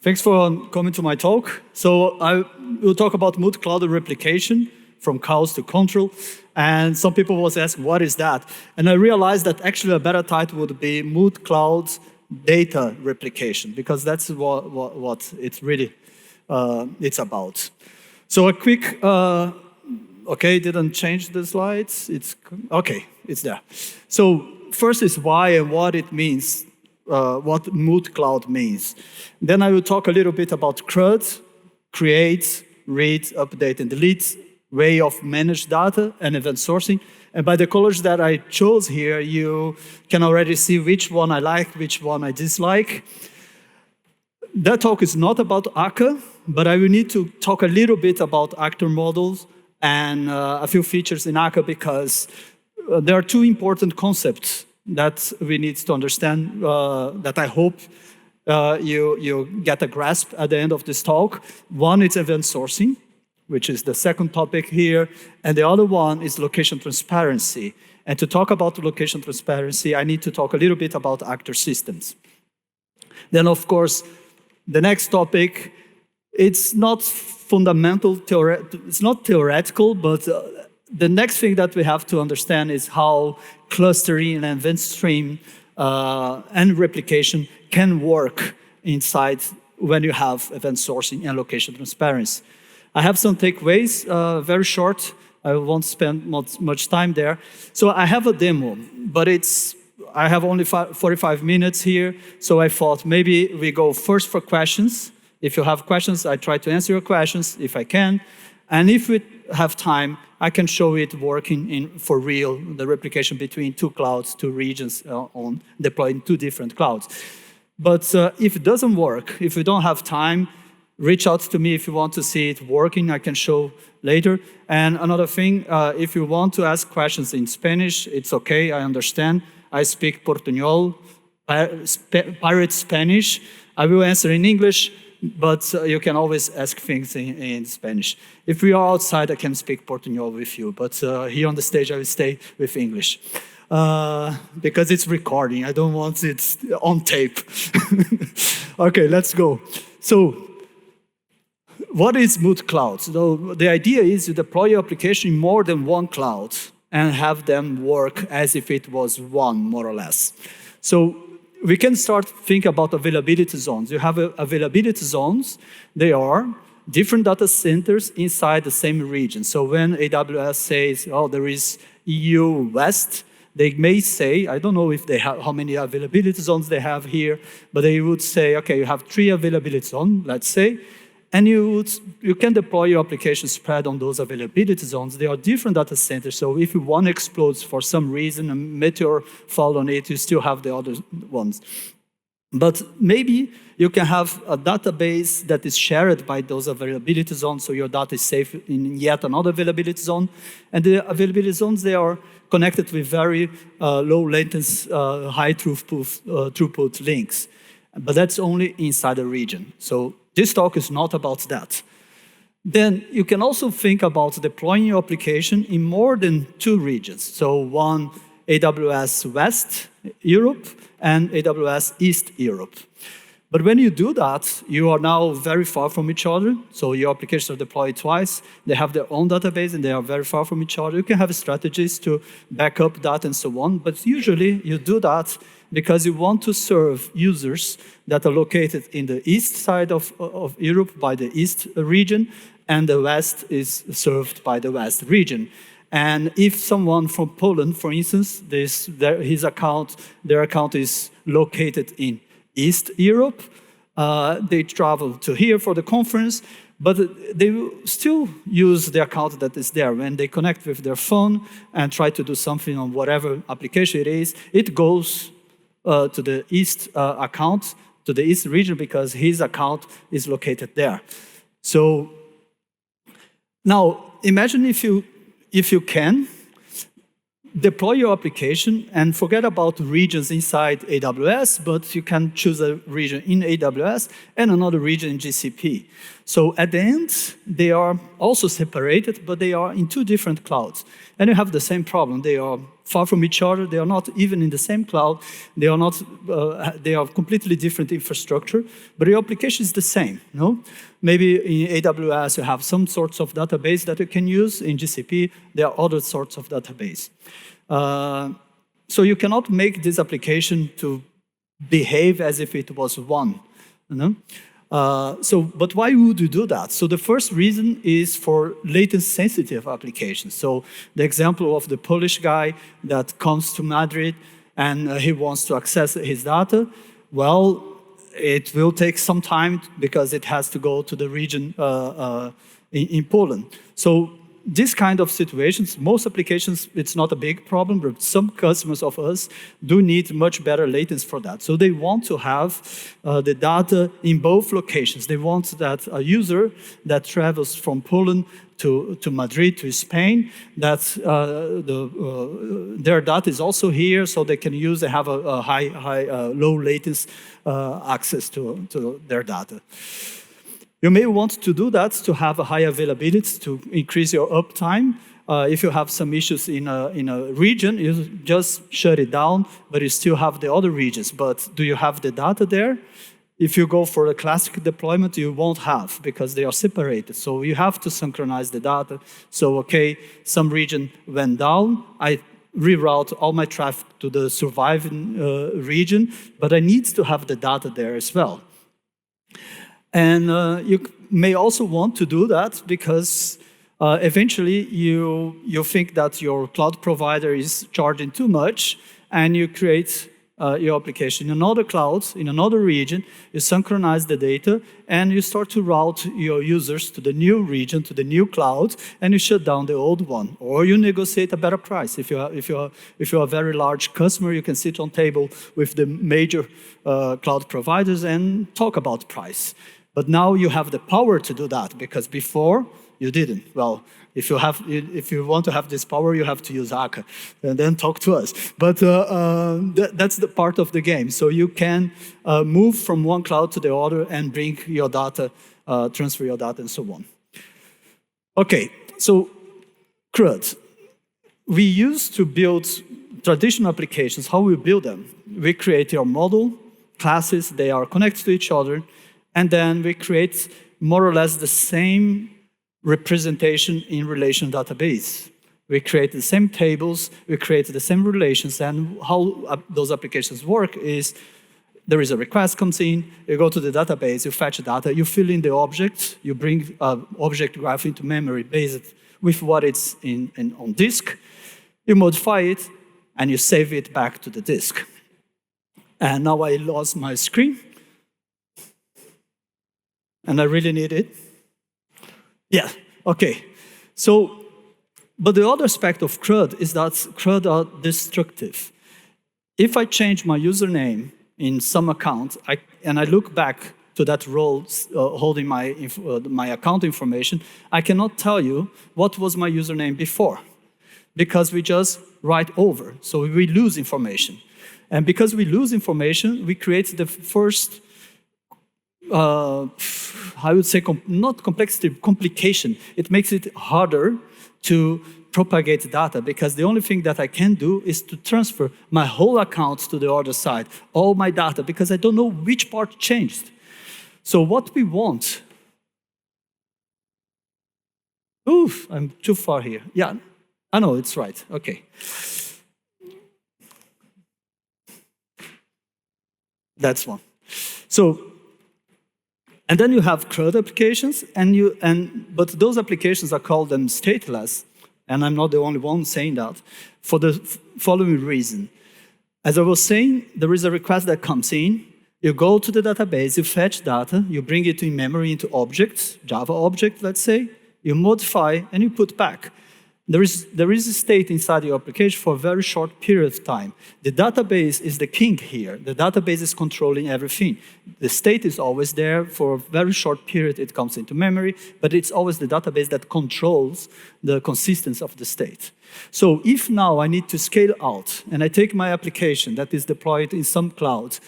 Thanks for coming to my talk. So I will talk about multi-cloud replication from chaos to control. And some people was asking, what is that? And I realized that actually a better title would be multi-cloud data replication, because that's what it's really it's about. So a quick, okay, didn't change the slides. Okay, it's there. So first is why and what it means. What multi-cloud means. Then I will talk a little bit about CRUD, create, read, update, and delete, way of manage data, and event sourcing. And by the colors that I chose here, you can already see which one I like, which one I dislike. That talk is not about Akka, but I will need to talk a little bit about actor models and a few features in Akka, because there are two important concepts that we need to understand, that I hope you get a grasp at the end of this talk. One is event sourcing, which is the second topic here, and the other one is location transparency. And to talk about location transparency, I need to talk a little bit about actor systems. Then, of course, the next topic, it's not fundamental, it's not theoretical, but the next thing that we have to understand is how clustering and event stream and replication can work inside when you have event sourcing and location transparency. I have some takeaways, very short. I won't spend much time there. So I have a demo, but I have only 45 minutes here, so I thought maybe we go first for questions. If you have questions, I try to answer your questions if I can. And if we have time, I can show it working for real, the replication between two clouds, two regions deployed in two different clouds. But if it doesn't work, if we don't have time, reach out to me if you want to see it working. I can show later. And another thing, if you want to ask questions in Spanish, it's okay, I understand. I speak Portuñol, pirate Spanish. I will answer in English, but you can always ask things in Spanish. If we are outside, I can speak Portuñol with you, but here on the stage, I will stay with English. Because it's recording, I don't want it on tape. Okay, let's go. So, what is multi-cloud? So the idea is you deploy your application in more than one cloud and have them work as if it was one, more or less. So we can start think about availability zones. You have availability zones. They are different data centers inside the same region. So when AWS says, oh, there is EU West, they may say, I don't know if they have how many availability zones they have here, but they would say, okay, you have 3 availability zones, let's say, and you can deploy your application spread on those availability zones. They are different data centers, so if one explodes for some reason, a meteor fall on it, you still have the other ones. But maybe you can have a database that is shared by those availability zones, so your data is safe in yet another availability zone. And the availability zones, they are connected with very low latency, high throughput links. But that's only inside a region. So this talk is not about that. Then you can also think about deploying your application in more than 2 regions. So one, AWS West Europe and AWS East Europe. But when you do that, you are now very far from each other. So your applications are deployed twice. They have their own database and they are very far from each other. You can have strategies to back up that and so on. But usually you do that because you want to serve users that are located in the east side of Europe by the east region, and the west is served by the west region. And if someone from Poland, for instance, their account is located in East Europe, they travel to here for the conference, but they will still use the account that is there. When they connect with their phone and try to do something on whatever application it is, it goes to the East account, to the East region, because his account is located there. So now imagine if you can deploy your application and forget about regions inside AWS, but you can choose a region in AWS and another region in GCP. So at the end, they are also separated, but they are in two different clouds. And you have the same problem. They are far from each other. They are not even in the same cloud. They are not. They are completely different infrastructure. But your application is the same. No? Maybe in AWS you have some sorts of database that you can use. In GCP there are other sorts of database. So you cannot make this application to behave as if it was one. You know? But why would you do that? So the first reason is for latency-sensitive applications. So the example of the Polish guy that comes to Madrid and he wants to access his data, well, it will take some time because it has to go to the region in Poland. So this kind of situations, most applications, it's not a big problem, but some customers of us do need much better latency for that. So they want to have the data in both locations. They want that a user that travels from Poland to Madrid, to Spain, that their data is also here, so they can use, they have a low latency access to their data. You may want to do that to have a high availability, to increase your uptime. If you have some issues in a region, you just shut it down, but you still have the other regions. But do you have the data there? If you go for a classic deployment, you won't have, because they are separated. So you have to synchronize the data. So, okay, some region went down. I reroute all my traffic to the surviving region, but I need to have the data there as well. And you may also want to do that because eventually you think that your cloud provider is charging too much, and you create your application in another cloud, in another region, you synchronize the data, and you start to route your users to the new region, to the new cloud, and you shut down the old one. Or you negotiate a better price. If you're a very large customer, you can sit on table with the major cloud providers and talk about price. But now you have the power to do that, because before you didn't. Well, if you want to have this power, you have to use Akka and then talk to us. But that's the part of the game. So you can move from one cloud to the other and bring your data, transfer your data, and so on. Okay, so CRUD. We used to build traditional applications. How we build them? We create your model, classes, they are connected to each other, and then we create more or less the same representation in relation database. We create the same tables, we create the same relations, and how those applications work is there is a request comes in, you go to the database, you fetch data, you fill in the object, you bring object graph into memory based with what it's on disk, you modify it, and you save it back to the disk. And now I lost my screen. And I really need it. Yeah, okay. So, but the other aspect of CRUD is that CRUD are destructive. If I change my username in some account, and I look back to that role holding my account information, I cannot tell you what was my username before, because we just write over, so we lose information. And because we lose information, we create the first I would say, not complexity, complication. It makes it harder to propagate data, because the only thing that I can do is to transfer my whole account to the other side, all my data, because I don't know which part changed. So what we want... Oof, I'm too far here. Yeah, I know, it's right, okay. That's one. So, and then you have CRUD applications, but those applications are called them stateless, and I'm not the only one saying that, for the following reason. As I was saying, there is a request that comes in, you go to the database, you fetch data, you bring it in memory into objects, Java object, let's say, you modify, and you put back. There is a state inside your application for a very short period of time. The database is the king here. The database is controlling everything. The state is always there for a very short period. It comes into memory, but it's always the database that controls the consistency of the state. So if now I need to scale out, and I take my application that is deployed in some cloud,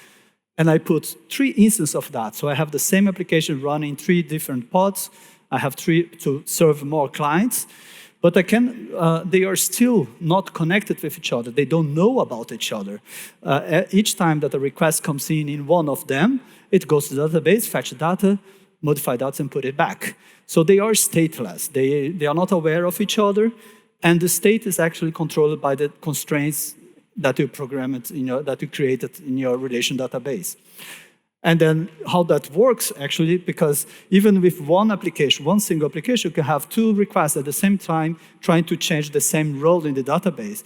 and I put 3 instances of that. So I have the same application running 3 different pods. I have 3 to serve more clients, but they are still not connected with each other. They don't know about each other. Each time that a request comes in one of them, it goes to the database, fetch data, modify data, and put it back. So they are stateless. They are not aware of each other, and the state is actually controlled by the constraints that you programmed that you created in your relation database. And then how that works, actually, because even with one application, one single application, you can have 2 requests at the same time trying to change the same role in the database.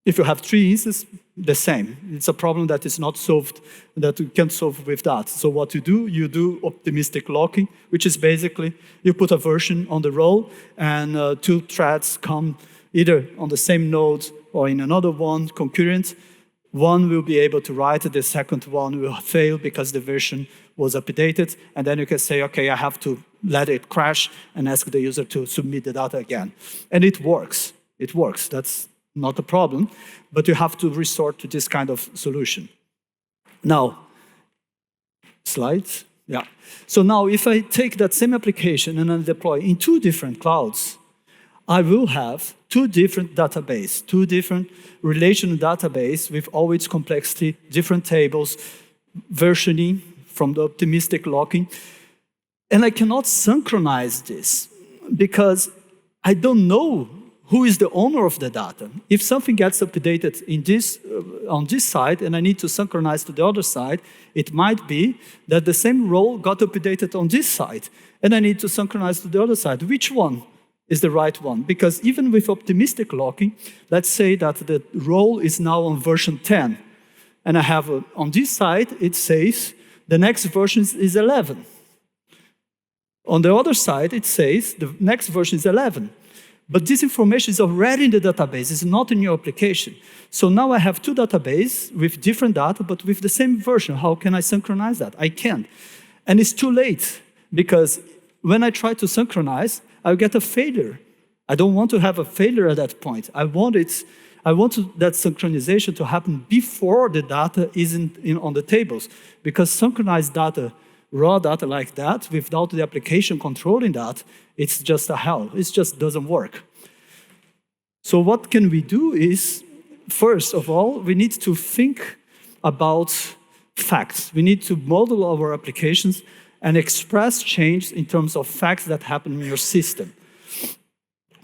If you have 3 instances, the same. It's a problem that is not solved, that you can't solve with that. So what you do optimistic locking, which is basically you put a version on the role, and 2 threads come either on the same node or in another one, concurrent. One will be able to write, the second one will fail because the version was updated, and then you can say, okay, I have to let it crash and ask the user to submit the data again. And it works. It works. That's not a problem, but you have to resort to this kind of solution. Now, slides. Yeah. So now if I take that same application and I deploy in 2 different clouds, I will have 2 different databases, 2 different relational databases with all its complexity, different tables, versioning from the optimistic locking. And I cannot synchronize this because I don't know who is the owner of the data. If something gets updated on this side and I need to synchronize to the other side, it might be that the same role got updated on this side and I need to synchronize to the other side. Which one is the right one? Because even with optimistic locking, let's say that the role is now on version 10, and I have on this side, it says the next version is 11. On the other side, it says the next version is 11. But this information is already in the database, it's not in your application. So now I have 2 databases with different data, but with the same version. How can I synchronize that? I can't. And it's too late, because when I try to synchronize, I'll get a failure. I don't want to have a failure at that point. I want that synchronization to happen before the data is on the tables, because synchronized data, raw data like that, without the application controlling that, it's just a hell. It just doesn't work. So what can we do is, first of all, we need to think about facts. We need to model our applications and express change in terms of facts that happen in your system.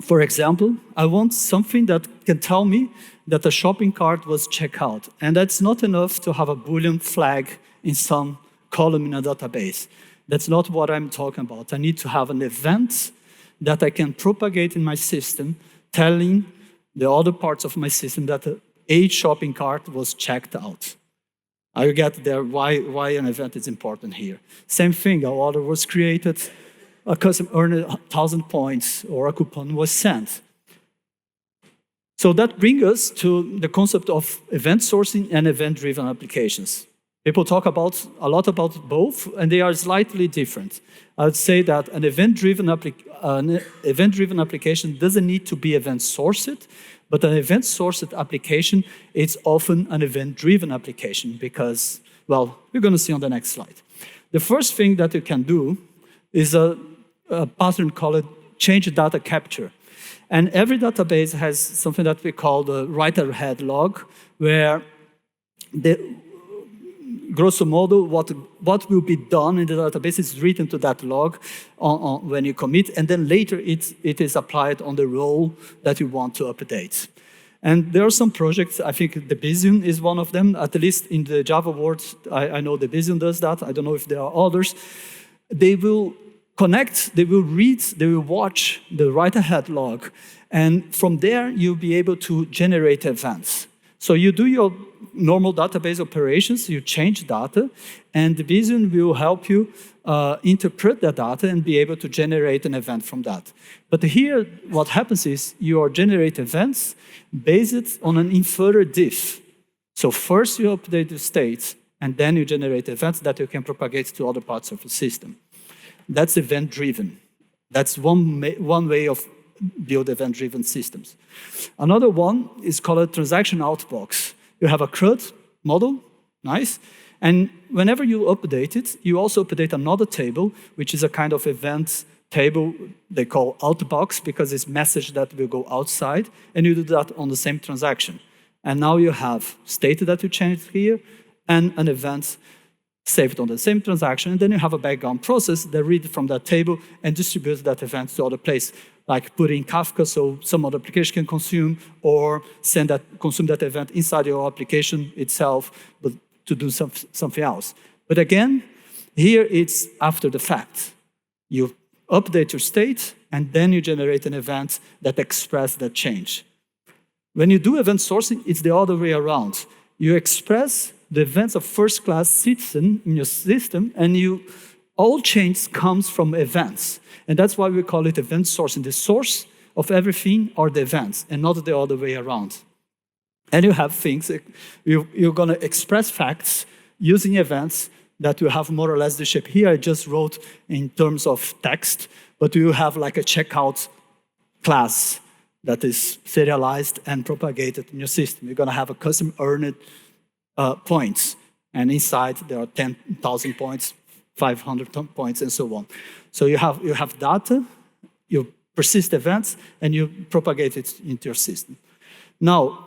For example, I want something that can tell me that a shopping cart was checked out. And that's not enough to have a Boolean flag in some column in a database. That's not what I'm talking about. I need to have an event that I can propagate in my system, telling the other parts of my system that a shopping cart was checked out. I get there why an event is important here. Same thing, a order was created, a customer earned 1,000 points, or a coupon was sent. So that brings us to the concept of event sourcing and event-driven applications. People talk a lot about both, and they are slightly different. I would say that an event-driven application doesn't need to be event-sourced, but an event-sourced application is often an event-driven application because, well, we're going to see on the next slide. The first thing that you can do is a pattern called change data capture. And every database has something that we call the write-ahead log, where grosso modo, what will be done in the database is written to that log when you commit, and then later it is applied on the role that you want to update. And there are some projects, I think Debizium is one of them, at least in the Java world, I know Debizium does that, I don't know if there are others. They will connect, they will read, they will watch the write-ahead log, and from there you'll be able to generate events. So you do your normal database operations, you change data, and Debizium will help you interpret that data and be able to generate an event from that. But here, what happens is you generate events based on an inferred diff. So first you update the state, and then you generate events that you can propagate to other parts of the system. That's event-driven. That's one way of build event-driven systems. Another one is called a transaction outbox. You have a CRUD model, nice, And whenever you update it, you also update another table, which is a kind of event table they call outbox because it's message that will go outside, and you do that on the same transaction. And now you have state that you changed here and an event saved on the same transaction, and then you have a background process that reads from that table and distributes that event to other place, like put in Kafka so some other application can consume, or consume that event inside your application itself, but to do something else. But again, here it's after the fact. You update your state, and then you generate an event that expresses that change. When you do event sourcing, it's the other way around. You express the events of first-class citizen in your system, and all change comes from events. And that's why we call it event sourcing. The source of everything are the events, and not the other way around. And you have things, you're going to express facts using events that will have more or less the shape. Here I just wrote in terms of text, but you have like a checkout class that is serialized and propagated in your system. You're going to have a custom earned points, and inside there are 10,000 points, 500 points, and so on. So you have data, you persist events, and you propagate it into your system. Now,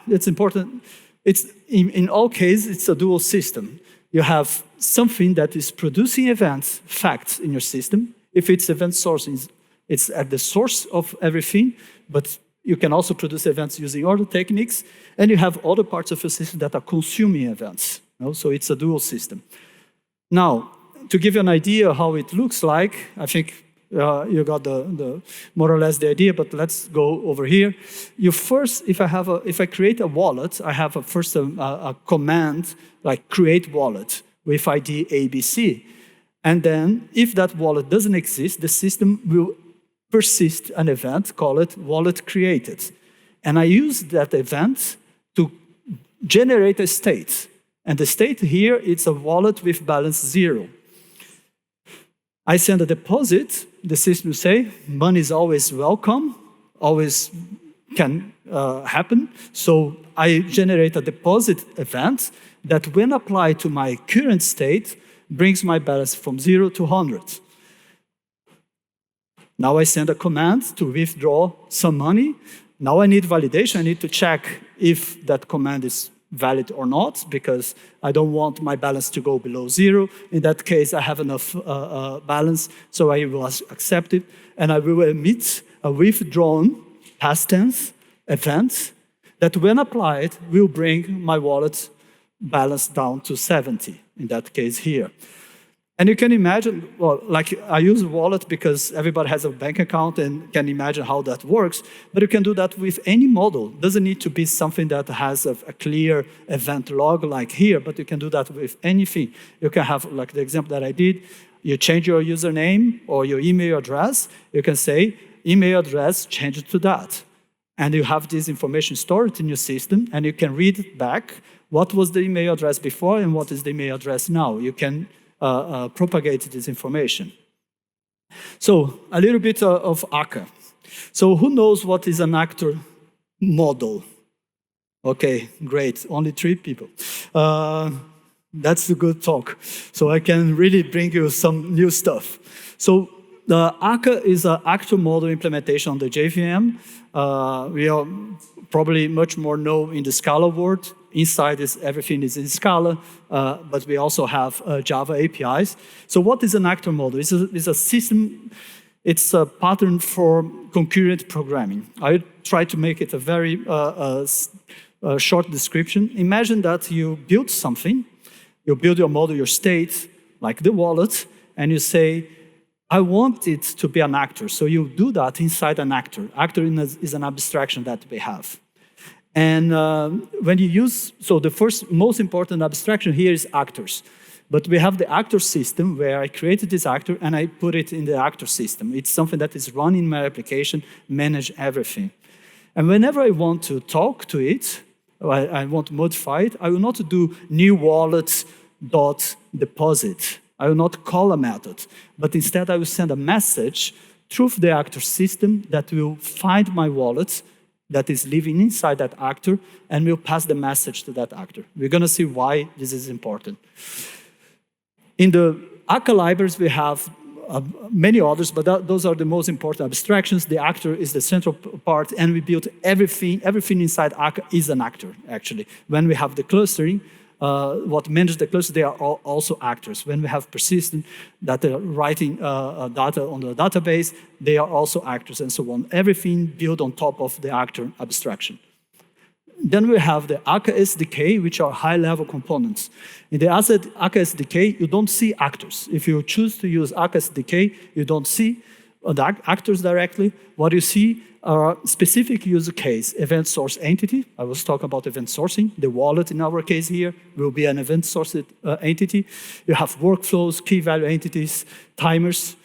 it's important. It's in all cases, it's a dual system. You have something that is producing events, facts in your system. If it's event sourcing, it's at the source of everything, but you can also produce events using other techniques, and you have other parts of your system that are consuming events. So it's a dual system. Now, to give you an idea how it looks like, I think you got the more or less the idea, but let's go over here. If I create a wallet, I have a command like create wallet with ID ABC. And then if that wallet doesn't exist, the system will persist an event, call it wallet created. And I use that event to generate a state. And the state here, it's a wallet with balance 0. I send a deposit, the system will say, money is always welcome, always can happen. So I generate a deposit event that when applied to my current state, brings my balance from 0 to 100. Now I send a command to withdraw some money. Now I need validation. I need to check if that command is valid or not, because I don't want my balance to go below 0. In that case, I have enough balance, so I will accept it, and I will emit a withdrawn past tense event that, when applied, will bring my wallet balance down to 70, in that case here. And you can imagine, well, like I use wallet because everybody has a bank account and can imagine how that works, but you can do that with any model. It doesn't need to be something that has a clear event log like here, but you can do that with anything. You can have, like the example that I did, you change your username or your email address, you can say, email address, change it to that. And you have this information stored in your system, and you can read it back. What was the email address before and what is the email address now? You can propagate this information. So a little bit of Akka. So who knows what is an actor model? Okay, great, only 3 people. That's a good talk. So I can really bring you some new stuff. So the Akka is an actor model implementation on the JVM. We are probably much more known in the Scala world. Inside this, everything is in Scala, but we also have Java APIs. So what is an actor model? It's a system, it's a pattern for concurrent programming. I try to make it a very short description. Imagine that you build something, you build your model, your state, like the wallet, and you say, I want it to be an actor. So you do that inside an actor. Actor is an abstraction that we have. And when you use, so the first most important abstraction here is actors. But we have the actor system where I created this actor and I put it in the actor system. It's something that is run in my application, manage everything. And whenever I want to talk to it, or I want to modify it, I will not do new wallet dot deposit. I will not call a method, but instead I will send a message through the actor system that will find my wallet that is living inside that actor, and we'll pass the message to that actor. We're going to see why this is important. In the Akka libraries, we have many others, but those are the most important abstractions. The actor is the central part, and we built everything. Everything inside Akka is an actor, actually. When we have the clustering, what manages the cluster, they are also actors. When we have persistent data, writing data on the database, they are also actors, and so on. Everything built on top of the actor abstraction. Then we have the Akka SDK, which are high-level components. In the Akka SDK, you don't see actors. If you choose to use Akka SDK, you don't see the actors directly. What you see are specific use case, event source entity. I was talking about event sourcing. The wallet, in our case here, will be an event source entity. You have workflows, key value entities, timers,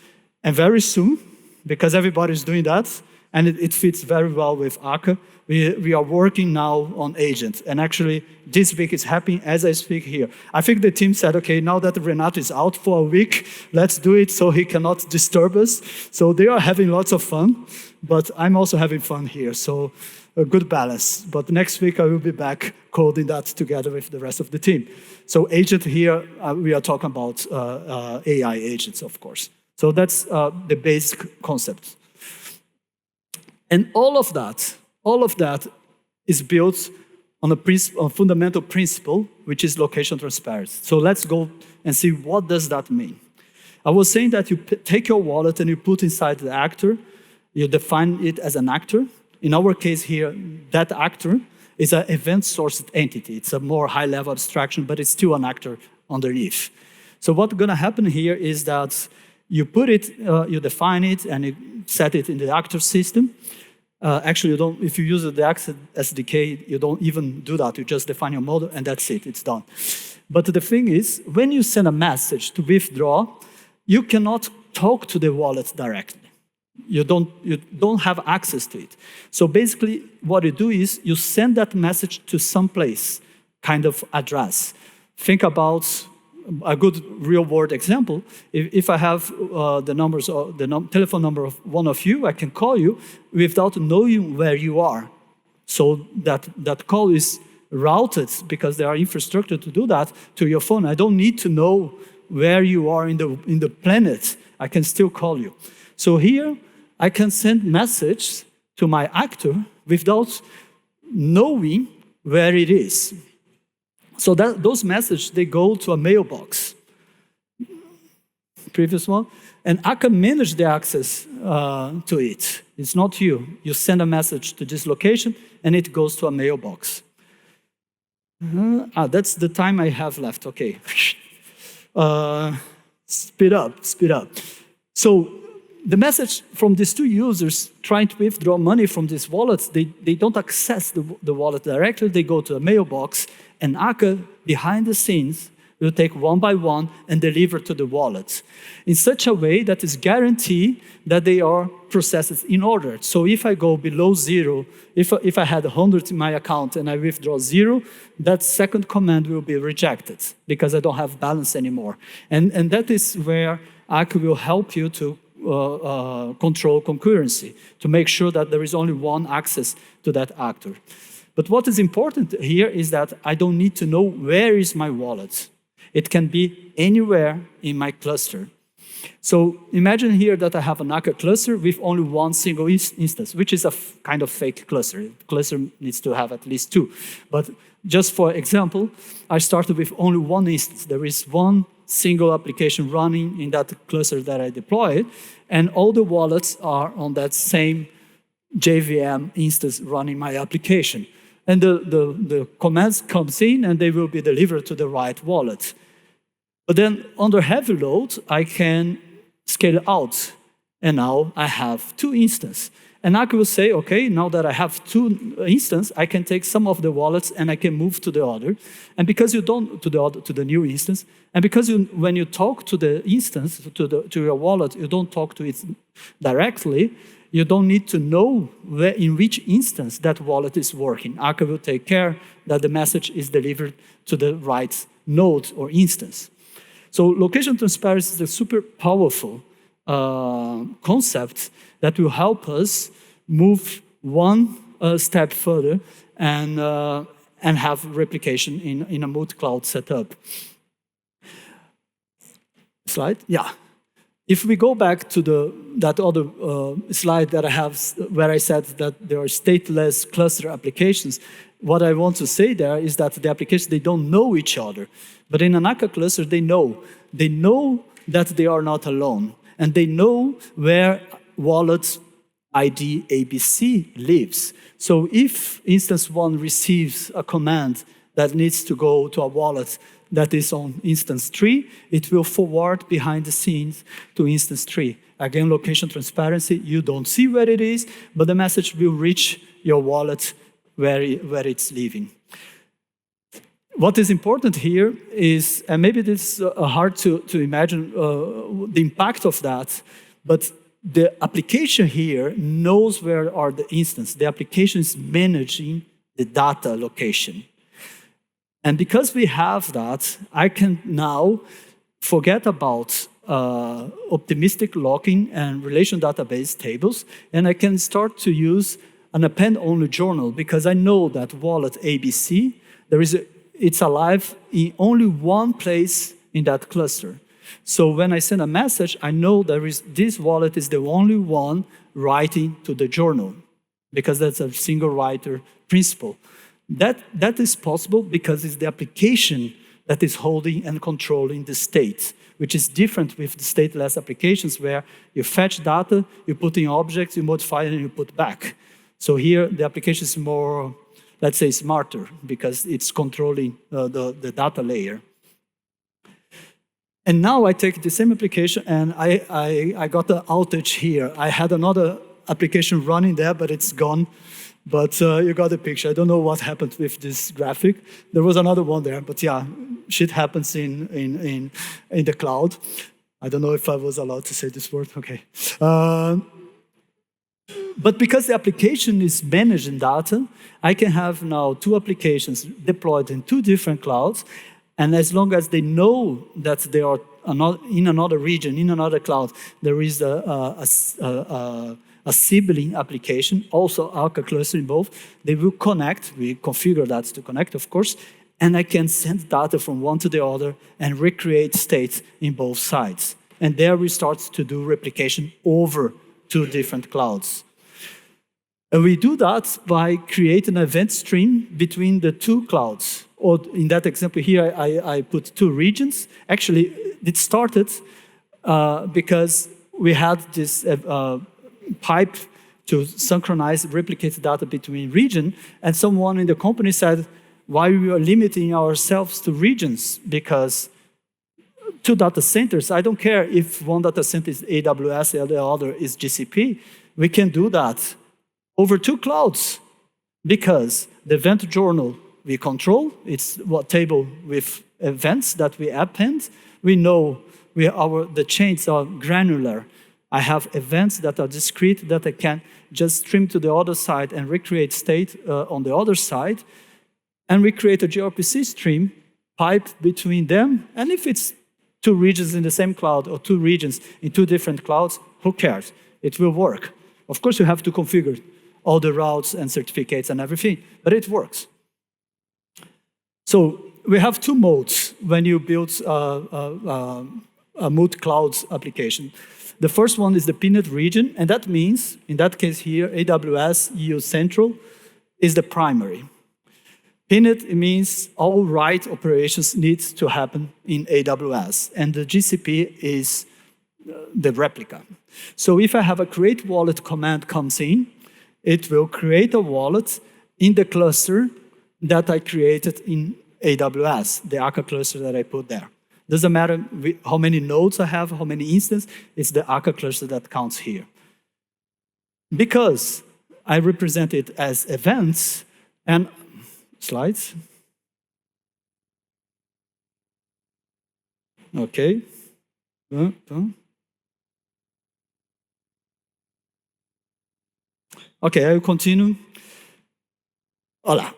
and very soon, because everybody's doing that, and it fits very well with Akka, we are working now on agents. And actually, this week is happening as I speak here. I think the team said, okay, now that Renato is out for a week, let's do it so he cannot disturb us. So they are having lots of fun, but I'm also having fun here. So a good balance. But next week, I will be back coding that together with the rest of the team. So agent here, we are talking about AI agents, of course. So that's the basic concept. And all of that is built on a fundamental principle, which is location transparency. So let's go and see what does that mean. I was saying that you take your wallet and you put inside the actor, you define it as an actor. In our case here, that actor is an event-sourced entity. It's a more high-level abstraction, but it's still an actor underneath. So what's going to happen here is that you put it, you define it, and you set it in the actor system. Actually, if you use the Akka SDK, you don't even do that. You just define your model, and that's it. It's done. But the thing is, when you send a message to withdraw, you cannot talk to the wallet directly. You don't have access to it. So basically, what you do is you send that message to some place, kind of address. Think about a good real-world example. If I have the telephone number of one of you, I can call you without knowing where you are. So that call is routed, because there are infrastructure to do that, to your phone. I don't need to know where you are in the planet. I can still call you. So here, I can send message to my actor without knowing where it is. So those messages, they go to a mailbox. Previous one. And Akka manages the access to it. It's not you. You send a message to this location, and it goes to a mailbox. That's the time I have left. Okay. Speed up. So the message from these two users trying to withdraw money from these wallets, they don't access the wallet directly. They go to a mailbox, and Akka, behind the scenes, will take one by one and deliver to the wallet in such a way that is guaranteed that they are processed in order. So if I go below zero, if I had 100 in my account and I withdraw 0, that second command will be rejected because I don't have balance anymore. And that is where Akka will help you to control concurrency, to make sure that there is only one access to that actor. But what is important here is that I don't need to know where is my wallet. It can be anywhere in my cluster. So imagine here that I have an Akka cluster with only one single instance, which is a kind of fake cluster. The cluster needs to have at least 2. But just for example, I started with only one instance. There is one single application running in that cluster that I deployed, and all the wallets are on that same JVM instance running my application. And the commands comes in, and they will be delivered to the right wallet. But then under heavy load, I can scale out, and now I have 2 instances. And Akka will say, okay, now that I have 2 instances, I can take some of the wallets and I can move to the other. And because you don't to the new instance, and because when you talk to the instance, to your wallet, you don't talk to it directly, you don't need to know in which instance that wallet is working. Akka will take care that the message is delivered to the right node or instance. So location transparency is a super powerful concept that will help us move one a step further and have replication in a multi-cloud setup. Slide? Yeah. If we go back to that other slide that I have, where I said that there are stateless cluster applications, what I want to say there is that the applications, they don't know each other. But in an Akka cluster, they know. They know that they are not alone. And they know where wallet ID ABC lives. So if instance 1 receives a command that needs to go to a wallet that is on instance 3, it will forward behind the scenes to instance 3. Again, location transparency, you don't see where it is, but the message will reach your wallet where it's living. What is important here is, and maybe this is hard to imagine the impact of that, but the application here knows where are the instances. The application is managing the data location. And because we have that, I can now forget about optimistic locking and relation database tables, and I can start to use an append-only journal because I know that wallet ABC, it's alive in only one place in that cluster. So when I send a message, I know this wallet is the only one writing to the journal because that's a single writer principle. That is possible because it's the application that is holding and controlling the state, which is different with the stateless applications where you fetch data, you put in objects, you modify it, and you put back. So here, the application is more, let's say, smarter because it's controlling the data layer. And now I take the same application and I got an outage here. I had another application running there, but it's gone. But you got the picture. I don't know what happened with this graphic. There was another one there, but yeah, shit happens in the cloud. I don't know if I was allowed to say this word. Okay. But because the application is managing data, I can have now 2 applications deployed in 2 different clouds. And as long as they know that they are in another region, in another cloud, there is a sibling application, also Akka clustering both, they will connect. We configure that to connect, of course, and I can send data from one to the other and recreate states in both sides. And there we start to do replication over 2 different clouds. And we do that by creating an event stream between the 2 clouds. Or in that example here, I put 2 regions. Actually, it started because we had this pipe to synchronize replicate data between regions, and someone in the company said, why we are limiting ourselves to regions? Because 2 data centers, I don't care if one data center is AWS and the other is GCP, we can do that over 2 clouds because the event journal we control, it's what table with events that we append. We know the chains are granular. I have events that are discrete that I can just stream to the other side and recreate state on the other side. And we create a gRPC stream pipe between them. And if it's 2 regions in the same cloud or 2 regions in 2 different clouds, who cares? It will work. Of course, you have to configure all the routes and certificates and everything, but it works. So we have 2 modes when you build a multi-cloud application. The first one is the pinned region, and that means, in that case here, AWS EU Central is the primary. Pinned means all write operations need to happen in AWS, and the GCP is the replica. So if I have a create wallet command comes in, it will create a wallet in the cluster that I created in AWS, the Akka cluster that I put there. Doesn't matter how many nodes I have, how many instances, it's the Akka cluster that counts here. Because I represent it as events and slides. Okay. Okay, I will continue. Hola.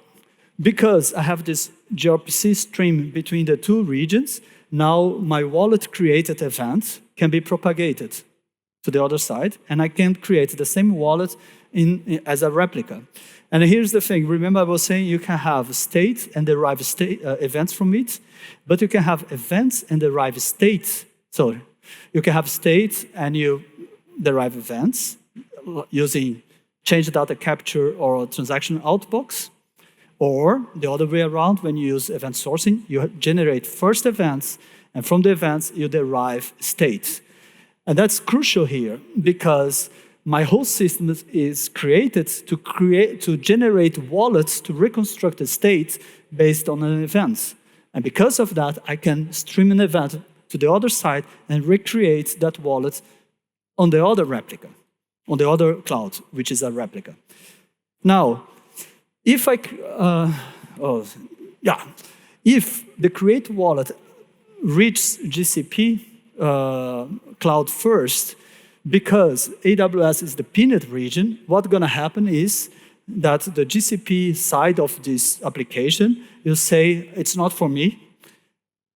Because I have this gRPC stream between the 2 regions, now my wallet-created event can be propagated to the other side, and I can create the same wallet as a replica. And here's the thing. Remember I was saying you can have state and derive state, events from it, but you can have events and derive state. So you can have state and you derive events using change data capture or transaction outbox. Or the other way around, when you use event sourcing, you generate first events, and from the events, you derive states. And that's crucial here, because my whole system is created to generate wallets to reconstruct a state based on an event. And because of that, I can stream an event to the other side and recreate that wallet on the other replica, on the other cloud, which is a replica. Now, if the create wallet reaches GCP cloud first, because AWS is the pinned region, what's going to happen is that the GCP side of this application, you say, it's not for me,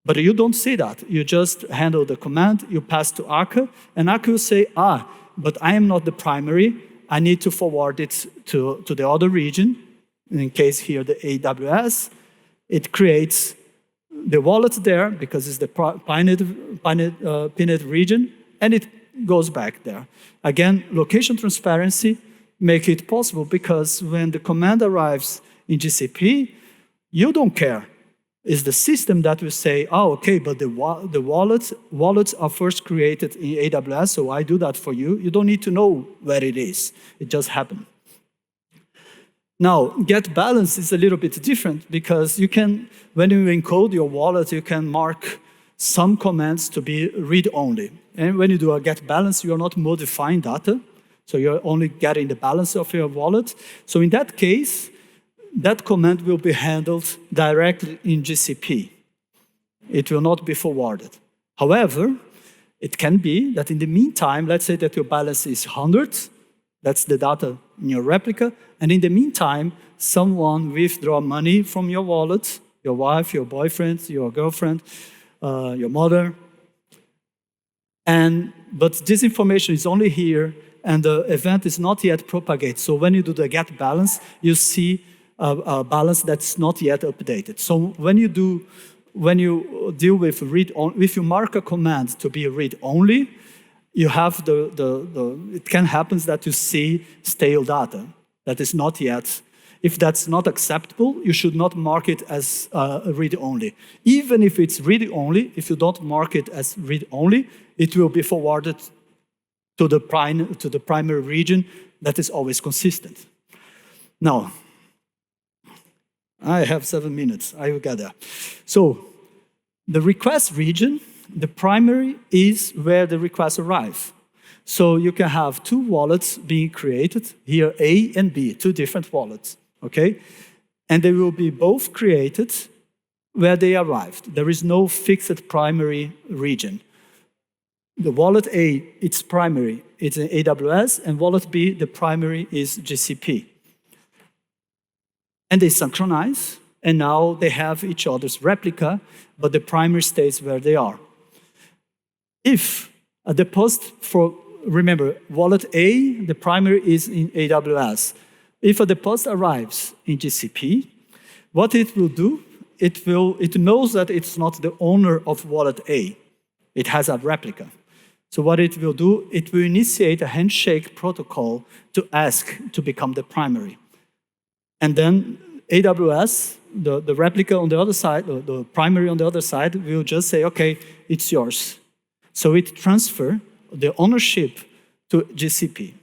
but you don't see that. You just handle the command, you pass to Akka, and Akka will say, but I am not the primary, I need to forward it to the other region. In case here, the AWS, it creates the wallet there because it's the pinned region, and it goes back there. Again, location transparency make it possible because when the command arrives in GCP, you don't care. It's the system that will say, okay, but the wallets are first created in AWS, so I do that for you. You don't need to know where it is. It just happened. Now, get balance is a little bit different because you can, when you encode your wallet, you can mark some commands to be read-only. And when you do a get balance, you're not modifying data, so you're only getting the balance of your wallet. So in that case, that command will be handled directly in GCP. It will not be forwarded. However, it can be that in the meantime, let's say that your balance is 100, that's the data in your replica, and in the meantime, someone withdraw money from your wallet, your wife, your boyfriend, your girlfriend, your mother, but this information is only here, and the event is not yet propagated. So when you do the get balance, you see a balance that's not yet updated. So when you deal with read-only, if you mark a command to be read-only, you have it can happen that you see stale data that is not yet. If that's not acceptable, you should not mark it as read-only. Even if it's read-only, if you don't mark it as read-only, it will be forwarded to the primary region that is always consistent. Now, I have 7 minutes. I will get there. So, the request region, the primary is where the requests arrive. So you can have two wallets being created, here A and B, two different wallets, okay? And they will be both created where they arrived. There is no fixed primary region. The wallet A, its primary, it's in AWS, and wallet B, the primary is GCP. And they synchronize, and now they have each other's replica, but the primary stays where they are. If a deposit remember, wallet A, the primary is in AWS. If a deposit arrives in GCP, what it will do, it knows that it's not the owner of wallet A. It has a replica. So what it will do, it will initiate a handshake protocol to ask to become the primary. And then AWS, the replica on the other side, the primary on the other side, will just say, okay, it's yours. So it transfers the ownership to GCP.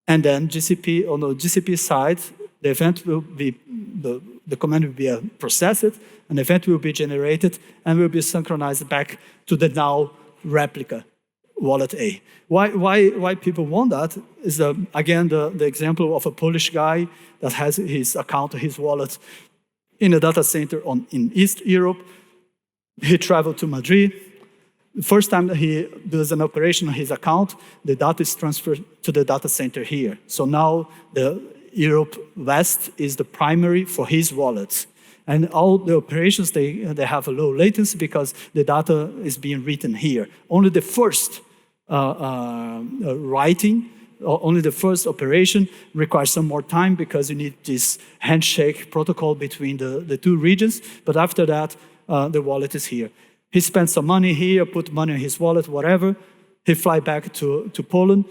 And then GCP, on the GCP side, the event will be, the command will be processed, an event will be generated, and will be synchronized back to the now replica, wallet A. Why people want that is, again, the example of a Polish guy that has his account, his wallet, in a data center in East Europe. He traveled to Madrid. The first time that he does an operation on his account, the data is transferred to the data center here. So now the Europe West is the primary for his wallets. And all the operations, they have a low latency because the data is being written here. Only the first writing only the first operation requires some more time because you need this handshake protocol between the two regions. But after that, the wallet is here. He spends some money here, put money in his wallet, whatever. He fly back to Poland.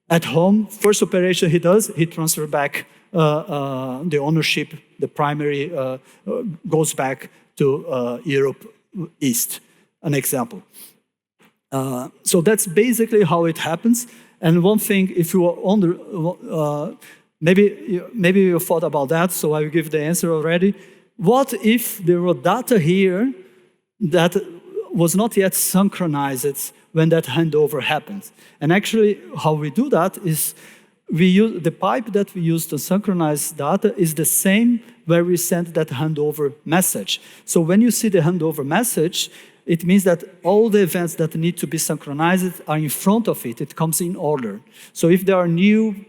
At home, first operation he does, he transfers back the ownership, the primary goes back to Europe East, an example. So that's basically how it happens. And one thing, if you are maybe you thought about that, so I will give the answer already. What if there were data here that was not yet synchronized when that handover happens? And actually, how we do that is we use the pipe that we use to synchronize data is the same where we send that handover message. So when you see the handover message, it means that all the events that need to be synchronized are in front of it. It comes in order. So if there are new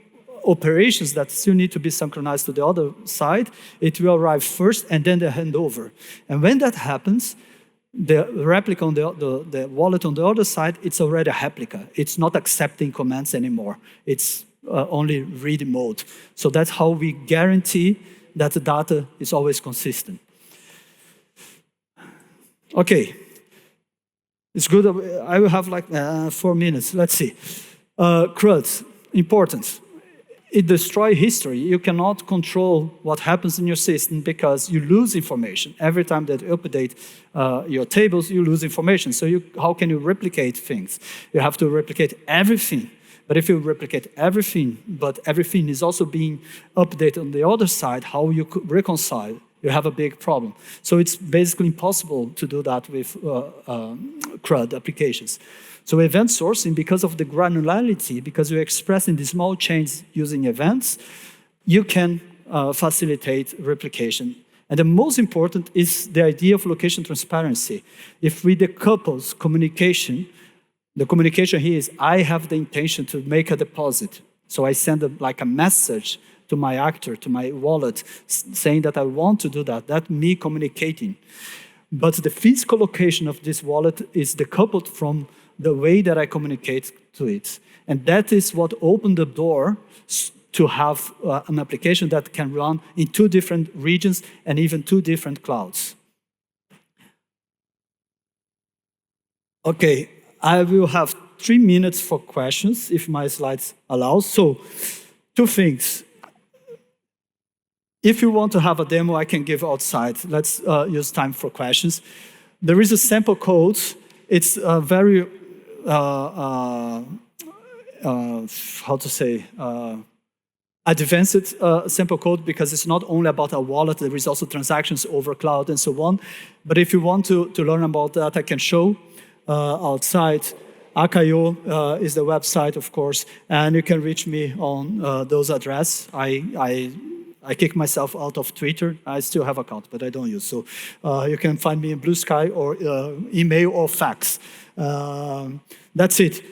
operations that still need to be synchronized to the other side, it will arrive first and then the handover. And when that happens, the replica on the wallet on the other side, it's already a replica. It's not accepting commands anymore. It's only read mode. So that's how we guarantee that the data is always consistent. Okay. It's good. I will have like 4 minutes. Let's see. CRUD, important. It destroys history. You cannot control what happens in your system because you lose information. Every time that you update your tables, you lose information. So how can you replicate things? You have to replicate everything. But if you replicate everything, but everything is also being updated on the other side, how you could reconcile? You have a big problem. So it's basically impossible to do that with CRUD applications. So event sourcing, because of the granularity, because you're expressing the small changes using events, you can facilitate replication. And the most important is the idea of location transparency. If we decouple communication, the communication here is, I have the intention to make a deposit. So I send like a message to my actor, to my wallet, saying that I want to do that. That's me communicating. But the physical location of this wallet is decoupled from the way that I communicate to it. And that is what opened the door to have an application that can run in 2 different regions and even 2 different clouds. Okay, I will have 3 minutes for questions, if my slides allow. So, 2 things. If you want to have a demo, I can give outside. Let's use time for questions. There is a sample code. It's a very, advanced sample code because it's not only about a wallet, there is also transactions over cloud and so on. But if you want to learn about that, I can show outside. Akka.io is the website, of course, and you can reach me on those addresses. I kick myself out of Twitter. I still have an account, but I don't use. So you can find me in Blue Sky or email or fax. That's it.